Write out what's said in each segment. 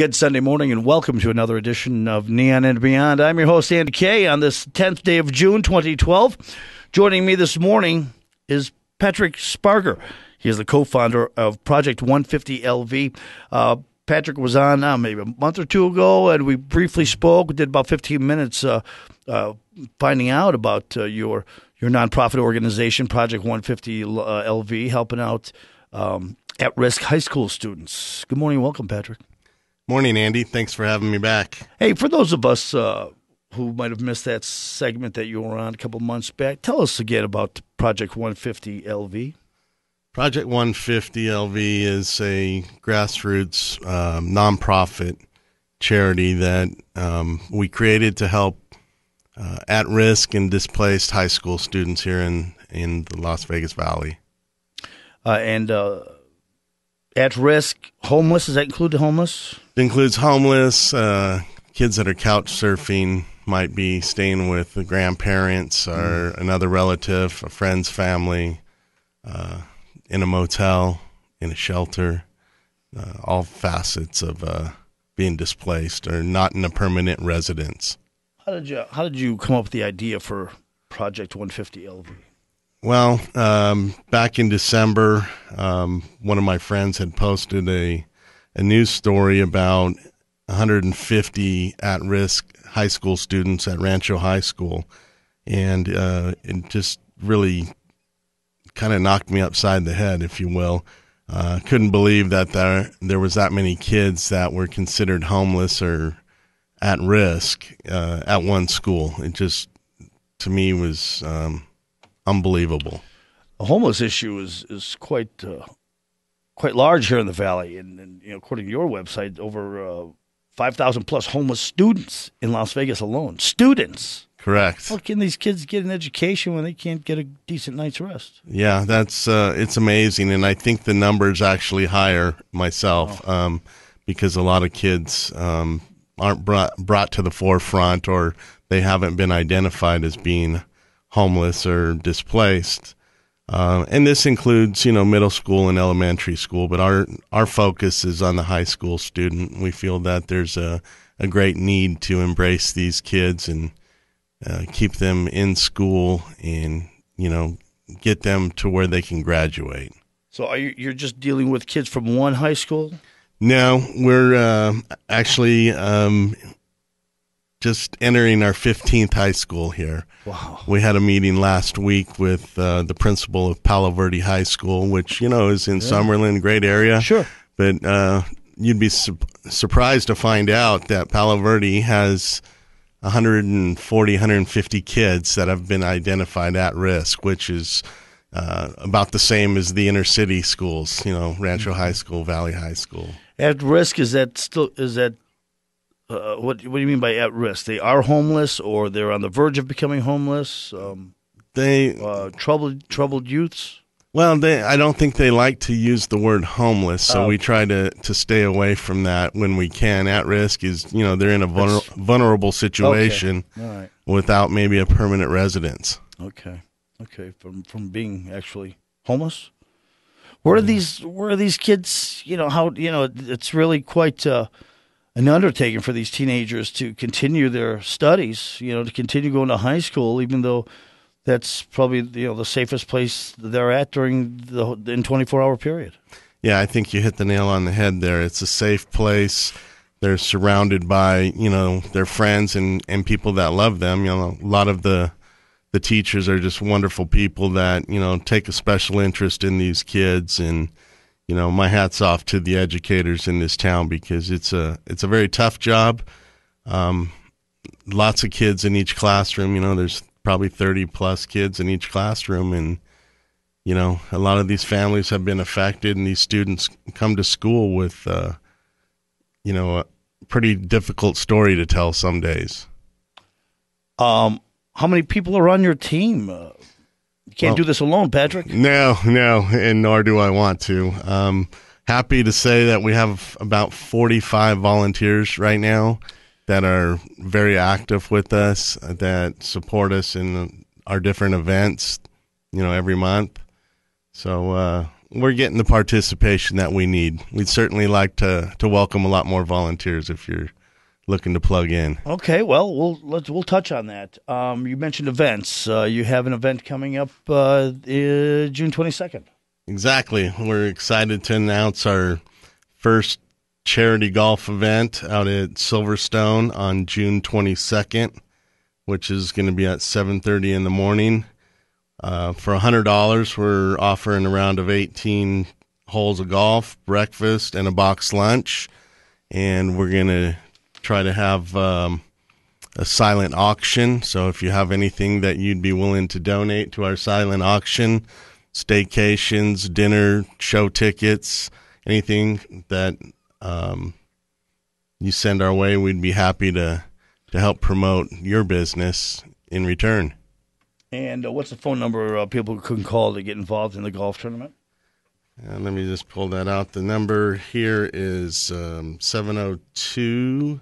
Good Sunday morning and welcome to another edition of Neon and Beyond. I'm your host, Andy Kaye, on this 10th day of June, 2012. Joining me this morning is Partrick Spargur. He is the co-founder of Project 150 LV. Partrick was on maybe a month or two ago, and we briefly spoke. We did about 15 minutes finding out about your nonprofit organization, Project 150 LV, helping out at-risk high school students. Good morning. Welcome, Partrick. Morning, Andy. Thanks for having me back. Hey, for those of us who might have missed that segment that you were on a couple months back, tell us again about Project 150 LV. Project 150 LV is a grassroots nonprofit charity that we created to help at-risk and displaced high school students here in the Las Vegas Valley. At-risk, homeless, does that include the homeless? It includes homeless, kids that are couch surfing, might be staying with the grandparents or another relative, a friend's family, in a motel, in a shelter, all facets of being displaced or not in a permanent residence. How did you come up with the idea for Project 150 LV? Well, back in December, one of my friends had posted a news story about 150 at-risk high school students at Rancho High School, and it just really kind of knocked me upside the head, if you will. Couldn't believe that there was that many kids that were considered homeless or at risk at one school. It just, to me, was unbelievable. The homeless issue is quite large here in the Valley, and according to your website, over 5,000 plus homeless students in Las Vegas alone. Students. Correct. How can these kids get an education when they can't get a decent night's rest? Yeah, that's it's amazing, and I think the number's actually higher myself, because a lot of kids aren't brought to the forefront, or they haven't been identified as being homeless or displaced. And this includes, middle school and elementary school, but our focus is on the high school student. We feel that there's a great need to embrace these kids and keep them in school and, get them to where they can graduate. So you're just dealing with kids from one high school? No, we're actually just entering our 15th high school here. Wow. We had a meeting last week with the principal of Palo Verde High School, which, is in Summerlin, great area. Sure. But you'd be surprised to find out that Palo Verde has 140, 150 kids that have been identified at risk, which is about the same as the inner city schools, Rancho High School, Valley High Scholl. At risk, is that what do you mean by at risk? They are homeless, or they're on the verge of becoming homeless? Troubled youths? Well, I don't think they like to use the word homeless, so we try to stay away from that when we can. At risk is, they're in a vulnerable situation without maybe a permanent residence. Okay, from being actually homeless. Where are these kids? It's really quite an undertaking for these teenagers to continue their studies, to continue going to high school, even though that's probably, the safest place they're at during the 24-hour period. Yeah, I think you hit the nail on the head there. It's a safe place. They're surrounded by, their friends and people that love them. A lot of the teachers are just wonderful people that, take a special interest in these kids, and my hat's off to the educators in this town, because it's a very tough job. Lots of kids in each classroom. There's probably 30 plus kids in each classroom, and a lot of these families have been affected, and these students come to school with a pretty difficult story to tell some days. How many people are on your team? You can't do this alone, Partrick. No, and nor do I want to. Happy to say that we have about 45 volunteers right now that are very active with us, that support us in our different events, every month. So we're getting the participation that we need. We'd certainly like to welcome a lot more volunteers if you're looking to plug in. Okay, well, we'll touch on that. You mentioned events. You have an event coming up June 22nd. Exactly. We're excited to announce our first charity golf event out at Silverstone on June 22nd, which is going to be at 7:30 in the morning. For $100, we're offering a round of 18 holes of golf, breakfast, and a box lunch. And we're going to try to have a silent auction. So if you have anything that you'd be willing to donate to our silent auction, staycations, dinner, show tickets, anything that you send our way, we'd be happy to help promote your business in return. And what's the phone number people can call to get involved in the golf tournament? Let me just pull that out. The number here is 702.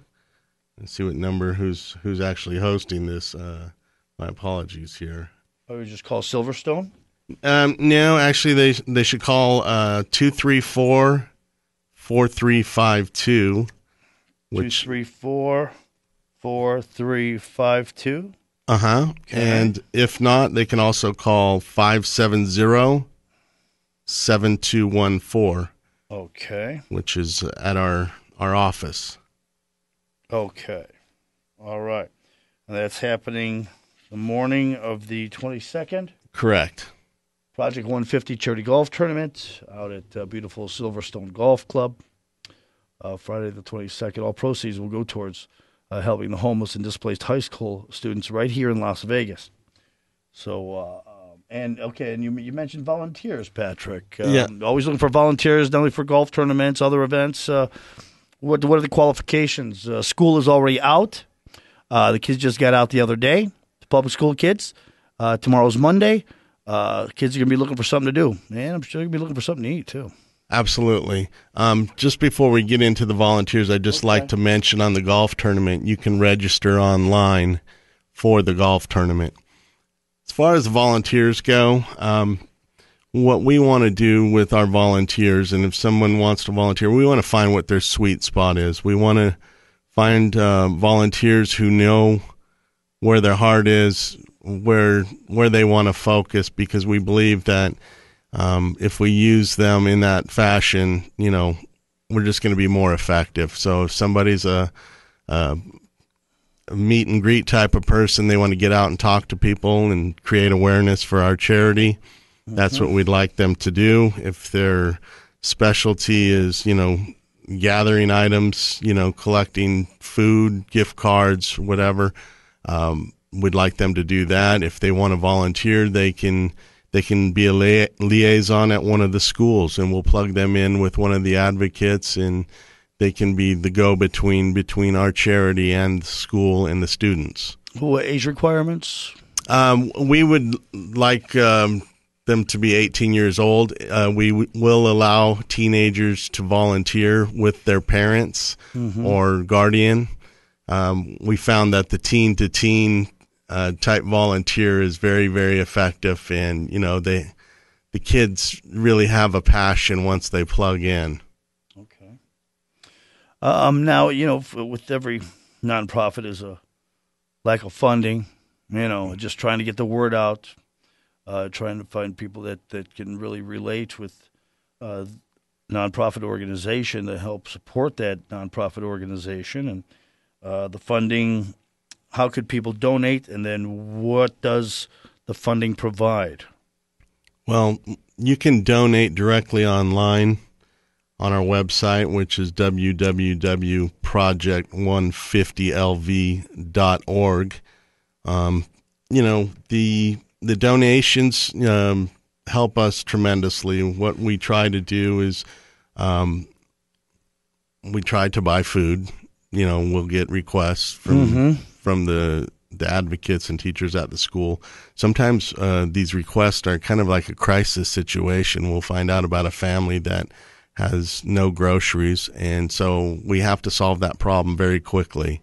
Let's see what number, who's actually hosting this. My apologies here. Oh, you just call Silverstone? No, actually they should call 234-4352. 234-4352. Uh-huh. Okay. And if not, they can also call 570-7214. Okay. Which is at our office. Okay. All right. And that's happening the morning of the 22nd? Correct. Project 150 Charity Golf Tournament out at beautiful Silverstone Golf Club. Friday the 22nd. All proceeds will go towards helping the homeless and displaced high school students right here in Las Vegas. So, and you mentioned volunteers, Patrick. Yeah. Always looking for volunteers, not only for golf tournaments, other events. What are the qualifications? School is already out. The kids just got out the other day, the public school kids. Tomorrow's Monday. Kids are going to be looking for something to do. And I'm sure they're going to be looking for something to eat, too. Absolutely. Just before we get into the volunteers, I'd just like to mention on the golf tournament, you can register online for the golf tournament. As far as volunteers go, what we want to do with our volunteers, and if someone wants to volunteer, we want to find what their sweet spot is. We want to find volunteers who know where their heart is, where they want to focus, because we believe that if we use them in that fashion, we're just going to be more effective. So if somebody's a meet and greet type of person, they want to get out and talk to people and create awareness for our charity, that's what we'd like them to do. If their specialty is, gathering items, collecting food, gift cards, whatever, we'd like them to do that. If they want to volunteer, they can be a liaison at one of the schools, and we'll plug them in with one of the advocates, and they can be the go-between between our charity and the school and the students. What age requirements? We would like them to be 18 years old. We will allow teenagers to volunteer with their parents or guardian. We found that the teen-to-teen type volunteer is very, very effective, and the kids really have a passion once they plug in. Okay. Now with every nonprofit is a lack of funding. Just trying to get the word out, trying to find people that can really relate with nonprofit organization to help support that nonprofit organization, and the funding. How could people donate, and then what does the funding provide? Well, you can donate directly online on our website, which is www.project150lv.org. The donations help us tremendously. What we try to do is we try to buy food. We'll get requests from the advocates and teachers at the school. Sometimes these requests are kind of like a crisis situation. We'll find out about a family that has no groceries, and so we have to solve that problem very quickly.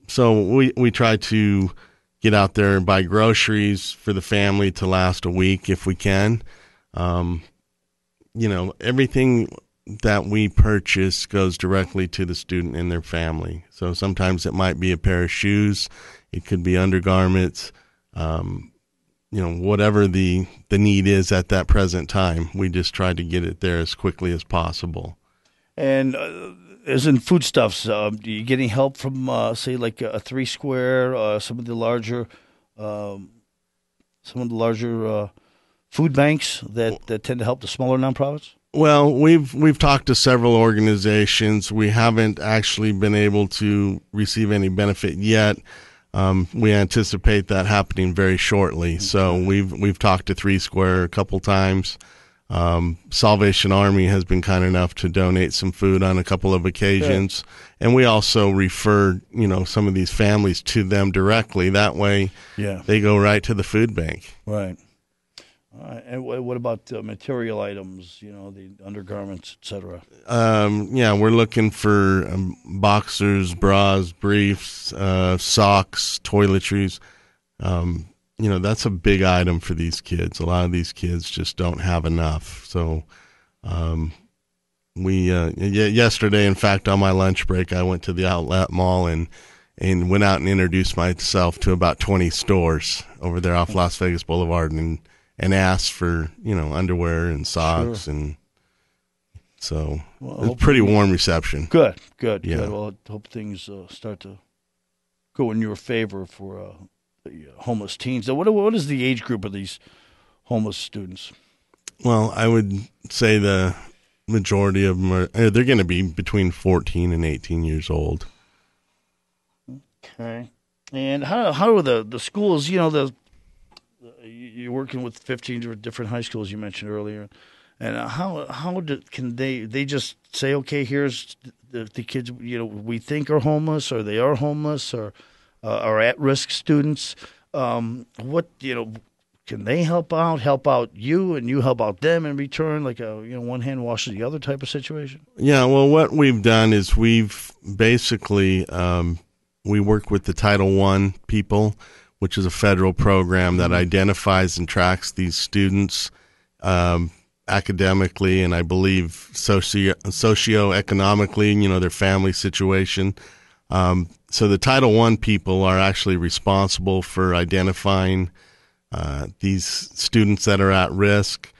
So we try to get out there and buy groceries for the family to last a week if we can. everything that we purchase goes directly to the student and their family. So sometimes it might be a pair of shoes, it could be undergarments, whatever the need is at that present time. We just try to get it there as quickly as possible. And as in foodstuffs, do you get any help from, say, like a Three Square, some of the larger food banks that tend to help the smaller nonprofits? Well, we've talked to several organizations. We haven't actually been able to receive any benefit yet. We anticipate that happening very shortly. Okay. So we've talked to Three Square a couple times. Salvation Army has been kind enough to donate some food on a couple of occasions. Sure. And we also refer, some of these families to them directly. That way, they go right to the food bank. Right. And what about material items, the undergarments, et cetera? We're looking for boxers, bras, briefs, socks, toiletries. That's a big item for these kids. A lot of these kids just don't have enough. So yesterday, in fact, on my lunch break, I went to the outlet mall and went out and introduced myself to about 20 stores over there off Las Vegas Boulevard and asked for, underwear and socks. Sure. And so it's a pretty warm reception. Good. Yeah. Good. Well, I hope things start to go in your favor for the homeless teens. Now, what is the age group of these homeless students? Well, I would say the majority of them they're going to be between 14 and 18 years old. Okay. And how are the schools, you're working with 15 different high schools you mentioned earlier, and can they just say, okay, here's the kids we think are homeless, or they are homeless, or are at-risk students? Can they help out you, and you help out them in return, like a one hand washes the other type of situation? Yeah, well, what we've done is we've basically we work with the Title I people, which is a federal program that identifies and tracks these students academically and I believe socioeconomically, their family situation. So the Title I people are actually responsible for identifying these students that are at risk.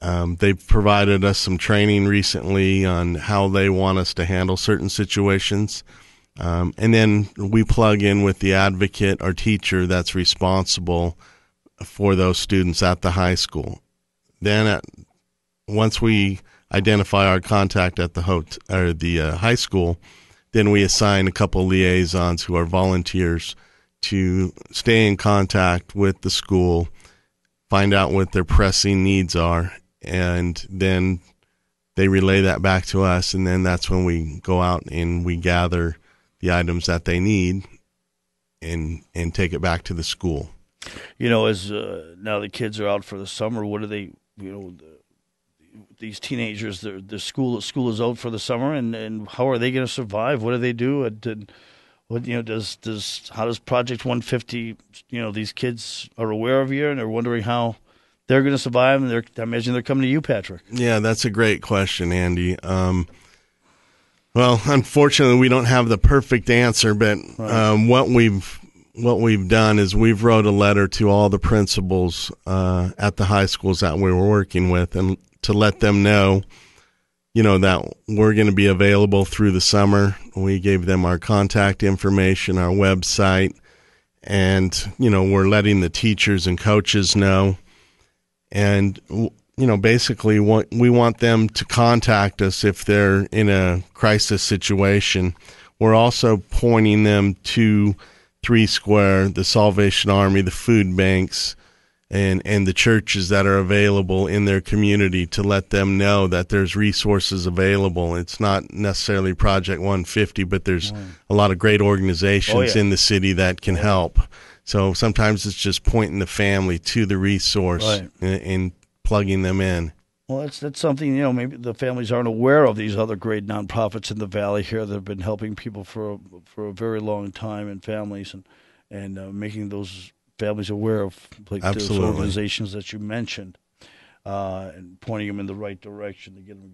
They've provided us some training recently on how they want us to handle certain situations. And then we plug in with the advocate or teacher that's responsible for those students at the high school. Then once we identify our contact at the high school, then we assign a couple liaisons who are volunteers to stay in contact with the school, find out what their pressing needs are, and then they relay that back to us, and then that's when we go out and we gather the items that they need and take it back to the school. As now the kids are out for the summer, what do they, these teenagers, the school is out for the summer, and how are they going to survive? What do they do? And what how does Project 150? These kids are aware of you, and they're wondering how they're going to survive. And I imagine they're coming to you, Partrick. Yeah, that's a great question, Andy. Well, unfortunately, we don't have the perfect answer, but what we've done is we've wrote a letter to all the principals at the high schools that we were working with, and to let them know, that we're going to be available through the summer. We gave them our contact information, our website, and we're letting the teachers and coaches know, and basically we want them to contact us if they're in a crisis situation. We're also pointing them to Three Square, the Salvation Army, the food banks, and the churches that are available in their community, to let them know that there's resources available. It's not necessarily Project 150, but there's a lot of great organizations in the city that can help. So sometimes it's just pointing the family to the resource and plugging them in. Well, that's something, maybe the families aren't aware of, these other great nonprofits in the valley here that have been helping people for a very long time, and families, and making those families aware of those organizations that you mentioned. and pointing them in the right direction to get them going.